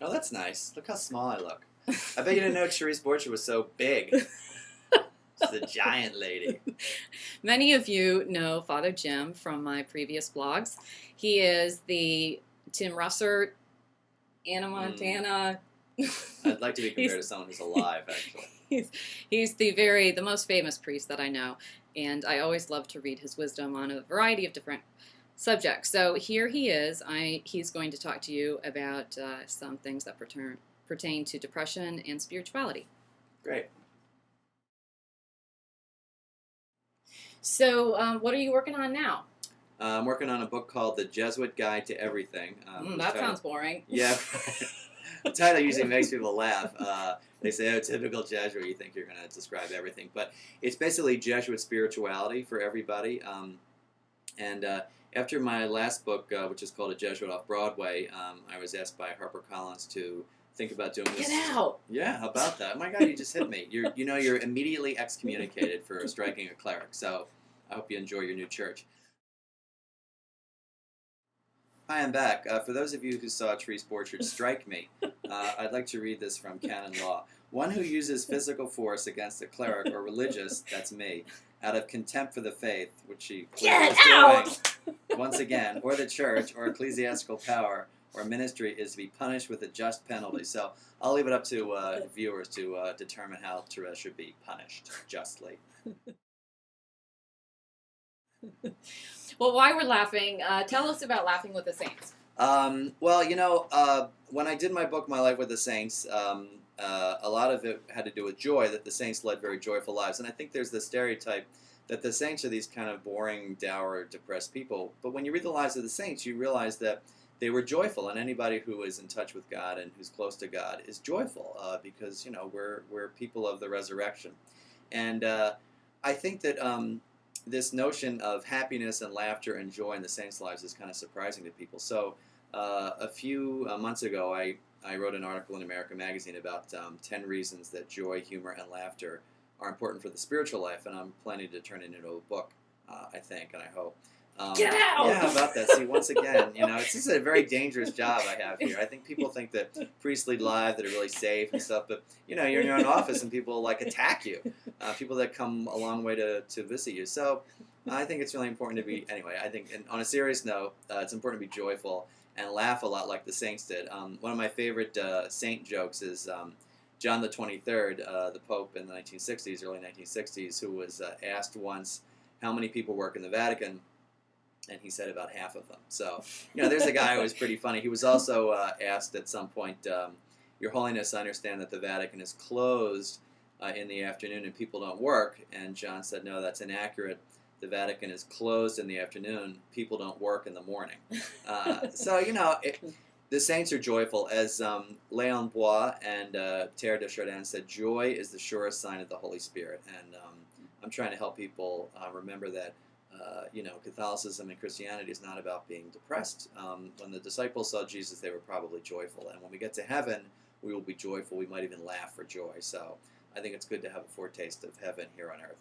Oh, that's nice. Look how small I look. I bet you didn't know Therese Borcher was so big. She's a giant lady. Many of you know Father Jim from my previous blogs. He is the Tim Russert, Anna Montana. I'd like to be compared to someone who's alive, actually. He's the most famous priest that I know, and I always love to read his wisdom on a variety of different subjects. So here he is. He's going to talk to you about some things that pertain to depression and spirituality. Great. So what are you working on now? I'm working on a book called The Jesuit Guide to Everything. That sounds boring. Yeah. The title usually makes people laugh. They say, oh, typical Jesuit, you think you're going to describe everything. But it's basically Jesuit spirituality for everybody. After my last book, which is called A Jesuit Off Broadway, I was asked by HarperCollins to think about doing this. Get out! Yeah, how about that? Oh my God, you just hit me. You're immediately excommunicated for striking a cleric. So I hope you enjoy your new church. Hi, I'm back. For those of you who saw Therese Borcher strike me, I'd like to read this from Canon Law. One who uses physical force against a cleric or religious, that's me, out of contempt for the faith, which she clearly is doing, once again, or the church, or ecclesiastical power, or ministry, is to be punished with a just penalty. So I'll leave it up to viewers to determine how Therese should be punished justly. Well, while we're laughing, tell us about Laughing with the Saints. When I did my book, My Life with the Saints, a lot of it had to do with joy, that the saints led very joyful lives. And I think there's the stereotype that the saints are these kind of boring, dour, depressed people. But when you read the lives of the saints, you realize that they were joyful, and anybody who is in touch with God and who's close to God is joyful because, we're people of the resurrection. And I think that this notion of happiness and laughter and joy in the saints' lives is kind of surprising to people. So a few months ago, I wrote an article in America Magazine about 10 reasons that joy, humor, and laughter are important for the spiritual life, and I'm planning to turn it into a book, I think, and I hope. Get out! Yeah, how about that? See, once again, it's just a very dangerous job I have here. I think people think that priests lead lives that are really safe and stuff, but, you're in your own office and people, attack you. People that come a long way to visit you. So I think it's really important to be, anyway, I think, and on a serious note, it's important to be joyful and laugh a lot like the saints did. One of my favorite saint jokes is John the 23rd, the Pope in the 1960s, early 1960s, who was asked once how many people work in the Vatican, and he said about half of them. So, there's a guy who was pretty funny. He was also asked at some point, Your Holiness, I understand that the Vatican is closed in the afternoon and people don't work. And John said, no, that's inaccurate. The Vatican is closed in the afternoon. People don't work in the morning. The saints are joyful. As Léon Bloy and Teilhard de Chardin said, joy is the surest sign of the Holy Spirit. And I'm trying to help people remember that Catholicism and Christianity is not about being depressed. When the disciples saw Jesus, they were probably joyful. And when we get to heaven, we will be joyful. We might even laugh for joy. So I think it's good to have a foretaste of heaven here on earth.